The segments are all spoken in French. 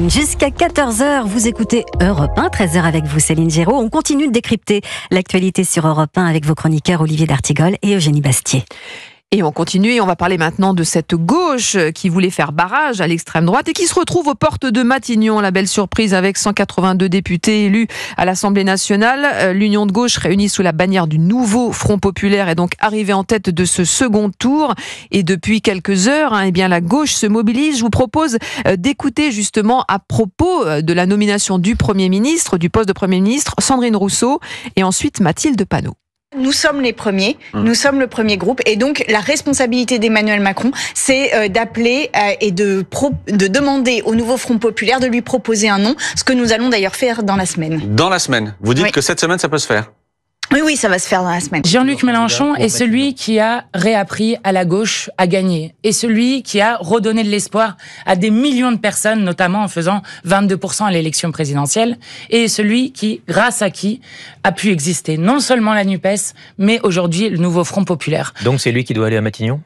Magazine. Jusqu'à 14h, vous écoutez Europe 1, 13h avec vous Céline Géraud. On continue de décrypter l'actualité sur Europe 1 avec vos chroniqueurs Olivier d'Artigol et Eugénie Bastier. Et on continue et on va parler maintenant de cette gauche qui voulait faire barrage à l'extrême droite et qui se retrouve aux portes de Matignon. La belle surprise avec 182 députés élus à l'Assemblée nationale. L'Union de gauche réunie sous la bannière du nouveau Front populaire est donc arrivée en tête de ce second tour. Et depuis quelques heures, eh bien, la gauche se mobilise. Je vous propose d'écouter justement à propos de la nomination du Premier ministre, du poste de Premier ministre, Sandrine Rousseau et ensuite Mathilde Panot. Nous sommes les premiers, nous sommes le premier groupe et donc la responsabilité d'Emmanuel Macron, c'est d'appeler et de demander au nouveau Front populaire de lui proposer un nom, ce que nous allons d'ailleurs faire dans la semaine. Dans la semaine. Vous dites que cette semaine, ça peut se faire ? Oui, ça va se faire dans la semaine. Jean-Luc Mélenchon est celui qui a réappris à la gauche à gagner. Et celui qui a redonné de l'espoir à des millions de personnes, notamment en faisant 22% à l'élection présidentielle. Et celui qui, grâce à qui, a pu exister non seulement la NUPES, mais aujourd'hui le nouveau Front populaire. Donc c'est lui qui doit aller à Matignon ?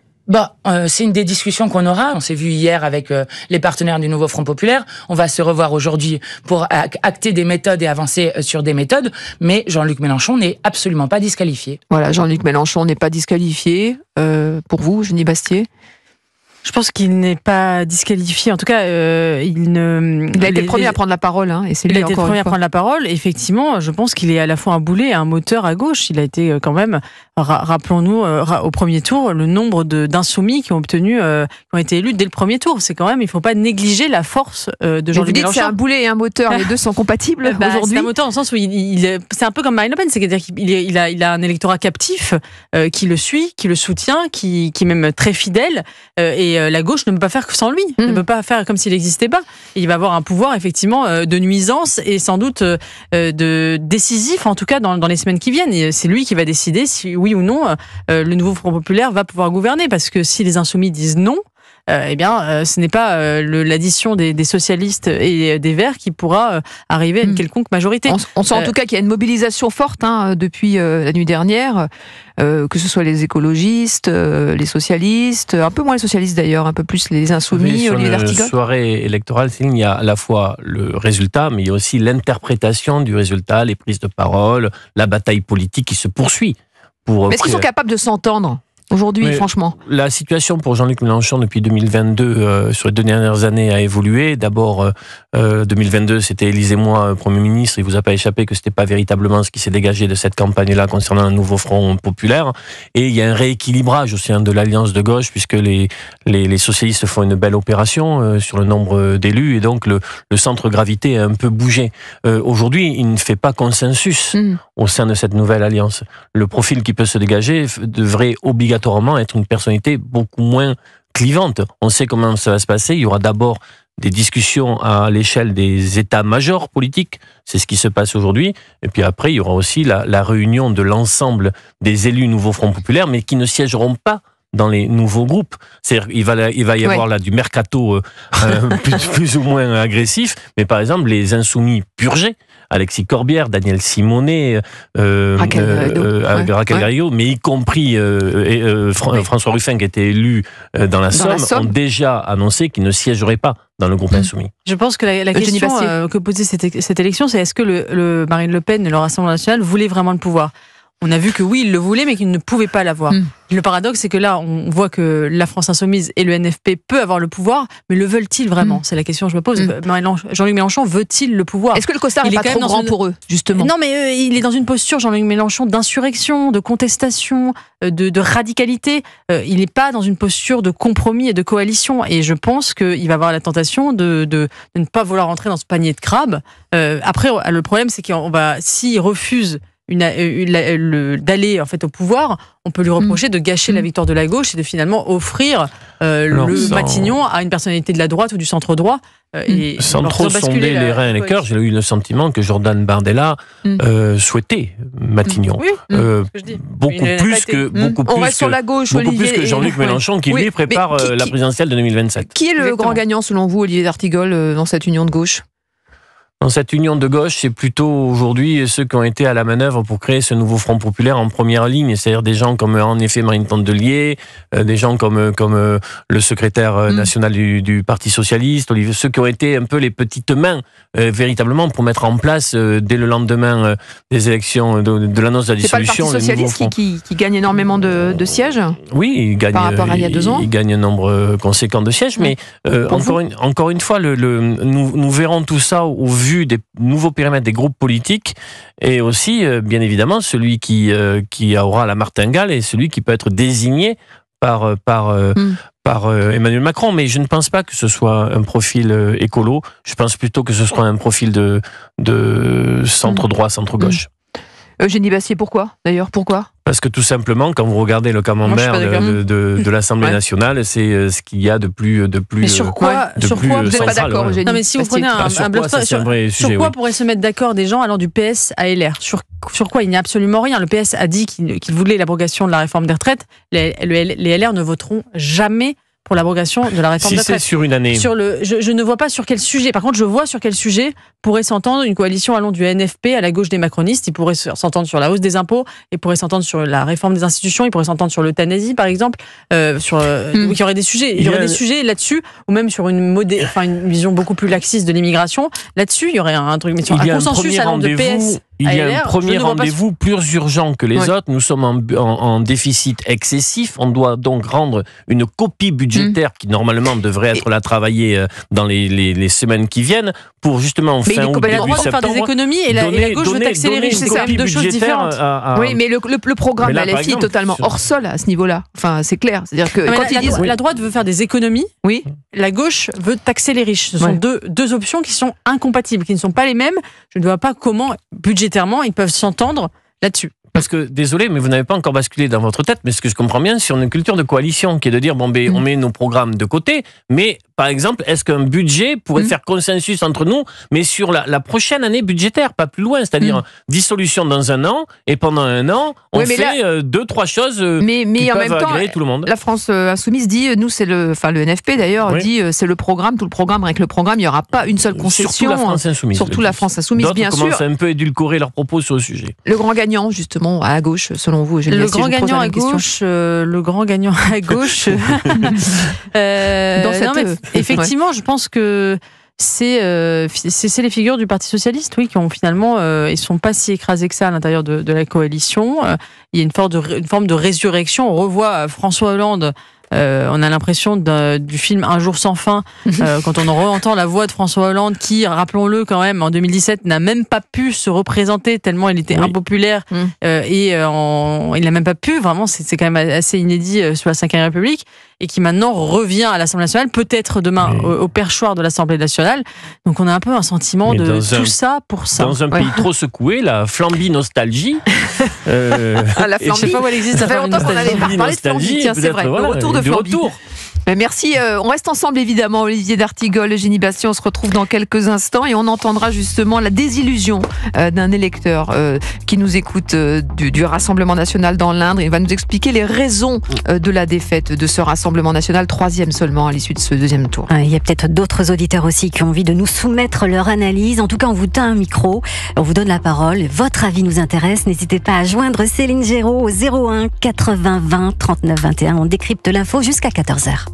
C'est une des discussions qu'on aura. On s'est vu hier avec les partenaires du nouveau Front populaire. On va se revoir aujourd'hui pour acter des méthodes et avancer sur des méthodes. Mais Jean-Luc Mélenchon n'est absolument pas disqualifié. Voilà, Jean-Luc Mélenchon n'est pas disqualifié. Pour vous, Eugénie Bastier ? Je pense qu'il n'est pas disqualifié. En tout cas, il a été le premier à prendre la parole. Et c'est lui, il a été le premier à prendre la parole. Effectivement, je pense qu'il est à la fois un boulet et un moteur à gauche. Il a été quand même, rappelons-nous, au premier tour, le nombre d'insoumis qui ont été élus dès le premier tour. C'est quand même, il ne faut pas négliger la force de Jean-Luc Mélenchon. Vous dites que c'est un boulet et un moteur, les deux sont compatibles aujourd'hui. C'est un moteur dans le sens où c'est un peu comme Marine Le Pen, c'est-à-dire qu'il a un électorat captif qui le suit, qui le soutient, qui est même très fidèle. Et la gauche ne peut pas faire que sans lui, ne peut pas faire comme s'il n'existait pas. Et il va avoir un pouvoir effectivement de nuisance et sans doute de décisif, en tout cas dans les semaines qui viennent. Et c'est lui qui va décider si oui ou non le nouveau Front populaire va pouvoir gouverner. Parce que si les insoumis disent non, ce n'est pas l'addition des socialistes et des Verts qui pourra arriver à une quelconque majorité. On sent en tout cas qu'il y a une mobilisation forte depuis la nuit dernière, que ce soit les écologistes, les socialistes, un peu moins les socialistes d'ailleurs, un peu plus les insoumis, Olivier d'Artigol. Sur la soirée électorale, il y a à la fois le résultat, mais il y a aussi l'interprétation du résultat, les prises de parole, la bataille politique qui se poursuit. Mais est-ce qu'ils sont capables de s'entendre aujourd'hui, franchement? La situation pour Jean-Luc Mélenchon depuis 2022, sur les 2 dernières années, a évolué. D'abord, 2022, c'était Élysée-moi, Premier ministre. Il ne vous a pas échappé que ce n'était pas véritablement ce qui s'est dégagé de cette campagne-là concernant un nouveau Front populaire. Et il y a un rééquilibrage aussi de l'alliance de gauche, puisque les socialistes font une belle opération sur le nombre d'élus. Et donc, le centre gravité a un peu bougé. Aujourd'hui, il ne fait pas consensus au sein de cette nouvelle alliance. Le profil qui peut se dégager devrait obligatoirement être une personnalité beaucoup moins clivante. On sait comment ça va se passer. Il y aura d'abord des discussions à l'échelle des états-majors politiques. C'est ce qui se passe aujourd'hui. Et puis après, il y aura aussi la réunion de l'ensemble des élus nouveau Front populaire, mais qui ne siégeront pas dans les nouveaux groupes. C'est-à-dire il va y avoir là du mercato plus ou moins agressif, mais par exemple, les insoumis purgés, Alexis Corbière, Daniel Simonet, Raquel Garrido, mais y compris François Ruffin qui était élu dans la Somme, ont déjà annoncé qu'ils ne siégeraient pas dans le groupe insoumis. Je pense que la question que posait cette élection, c'est est-ce que Marine Le Pen et le Rassemblement national voulaient vraiment le pouvoir ? On a vu que oui, ils le voulaient, mais qu'ils ne pouvaient pas l'avoir. Le paradoxe, c'est que là, on voit que la France Insoumise et le NFP peuvent avoir le pouvoir, mais le veulent-ils vraiment ? C'est la question que je me pose. Jean-Luc Mélenchon veut-il le pouvoir ? Est-ce que le costard n'est pas trop grand pour eux, justement ? Non, mais il est dans une posture, Jean-Luc Mélenchon, d'insurrection, de contestation, de radicalité. Il n'est pas dans une posture de compromis et de coalition. Et je pense qu'il va avoir la tentation de ne pas vouloir entrer dans ce panier de crabes. Après, le problème, c'est s'il refuse d'aller en fait au pouvoir, on peut lui reprocher de gâcher la victoire de la gauche et de finalement offrir Matignon à une personnalité de la droite ou du centre droit. Sans trop sonder les reins et les cœurs, j'ai eu le sentiment que Jordan Bardella souhaitait Matignon. Beaucoup plus que Jean-Luc Mélenchon qui lui prépare la présidentielle de 2027. Qui est le grand gagnant selon vous, Olivier d'Artigol, dans cette union de gauche ? Dans cette union de gauche, c'est plutôt aujourd'hui ceux qui ont été à la manœuvre pour créer ce nouveau Front populaire en première ligne, c'est-à-dire des gens comme en effet Marine Tondelier, des gens comme le secrétaire national du Parti socialiste, Olivier, ceux qui ont été un peu les petites mains véritablement pour mettre en place dès le lendemain des élections de l'annonce de la dissolution. C'est pas le Parti socialiste qui gagne énormément de sièges. Oui, il gagne par rapport à il y a 2 ans. Il gagne un nombre conséquent de sièges, mais encore une fois, nous verrons tout ça au vu des nouveaux périmètres des groupes politiques et aussi, bien évidemment, celui qui aura la martingale et celui qui peut être désigné par Emmanuel Macron. Mais je ne pense pas que ce soit un profil écolo. Je pense plutôt que ce soit un profil de centre-droit, centre-gauche. Eugénie Bastier, pourquoi d'ailleurs? Pourquoi? Parce que tout simplement, quand vous regardez le camembert de l'Assemblée nationale, c'est ce qu'il y a de plus mais sur quoi vous n'êtes pas d'accord, Eugénie? Non, mais si vous prenez un bloc, sur quoi pourraient se mettre d'accord des gens allant du PS à LR? Sur quoi il n'y a absolument rien. Le PS a dit qu'il voulait l'abrogation de la réforme des retraites. Les LR ne voteront jamais pour l'abrogation de la réforme des retraites. Si c'est sur une année. Je ne vois pas sur quel sujet. Par contre, je vois sur quel sujet pourrait s'entendre une coalition allant du NFP à la gauche des macronistes. Ils pourraient s'entendre sur la hausse des impôts, ils pourraient s'entendre sur la réforme des institutions, ils pourraient s'entendre sur l'euthanasie, par exemple. Donc il y aurait des sujets. Il y aurait des sujets là-dessus, ou même sur une vision beaucoup plus laxiste de l'immigration. Là-dessus, il y aurait un truc. Mais sur un consensus allant de PS. Il y a un premier rendez-vous plus urgent que les autres. Nous sommes en déficit excessif. On doit donc rendre une copie budgétaire qui normalement devrait être là travaillée dans les semaines qui viennent pour justement fin août, début septembre. Faire des économies et la gauche veut taxer les riches. C'est quand même 2 choses différentes. Oui, mais le programme de LFI est totalement hors sol à ce niveau-là. Enfin, c'est clair. C'est-à-dire que quand ils disent la droite veut faire des économies, oui, la gauche veut taxer les riches. Ce sont deux options qui sont incompatibles, qui ne sont pas les mêmes. Je ne vois pas comment budgétairement ils peuvent s'entendre là-dessus. Parce que, désolé, mais vous n'avez pas encore basculé dans votre tête, mais ce que je comprends bien, c'est une culture de coalition qui est de dire, on met nos programmes de côté, mais par exemple, est-ce qu'un budget pourrait faire consensus entre nous, mais sur la prochaine année budgétaire, pas plus loin, c'est-à-dire dissolution dans 1 an, et pendant 1 an, on fait 2-3 choses qui peuvent agréer tout le monde. La France Insoumise dit, nous, c'est le NFP d'ailleurs, dit, c'est le programme, tout le programme, avec le programme, il n'y aura pas une seule concession. Surtout la France Insoumise. Surtout la France Insoumise, bien sûr. D'autres commencent à un peu édulcorer leurs propos sur le sujet. Le grand gagnant, justement, à gauche, selon vous, le grand gagnant à gauche, effectivement, je pense que c'est les figures du Parti socialiste, oui, qui ont finalement, ils sont pas si écrasés que ça à l'intérieur de la coalition. Il y a une forme de résurrection. On revoit François Hollande. On a l'impression du film Un jour sans fin, quand on entend la voix de François Hollande qui, rappelons-le quand même, en 2017 n'a même pas pu se représenter tellement il était impopulaire et il n'a même pas pu, vraiment c'est quand même assez inédit sous la Ve République, et qui maintenant revient à l'Assemblée nationale, peut-être demain au perchoir de l'Assemblée nationale. Donc on a un peu un sentiment de tout ça pour ça. Dans un pays trop secoué, la flambie nostalgie. La flambie, je sais pas où elle existe. Ça fait longtemps qu'on avait parlé de flambie, tiens, c'est vrai. Le retour de flambie. Merci. On reste ensemble évidemment, Olivier d'Artigol, Eugénie Bastier. On se retrouve dans quelques instants et on entendra justement la désillusion d'un électeur qui nous écoute du Rassemblement national dans l'Indre. Il va nous expliquer les raisons de la défaite de ce Rassemblement national, 3e seulement à l'issue de ce 2e tour. Il y a peut-être d'autres auditeurs aussi qui ont envie de nous soumettre leur analyse. En tout cas, on vous tend un micro, on vous donne la parole. Votre avis nous intéresse. N'hésitez pas à joindre Céline Géraud au 01 80 20 39 21. On décrypte l'info jusqu'à 14h.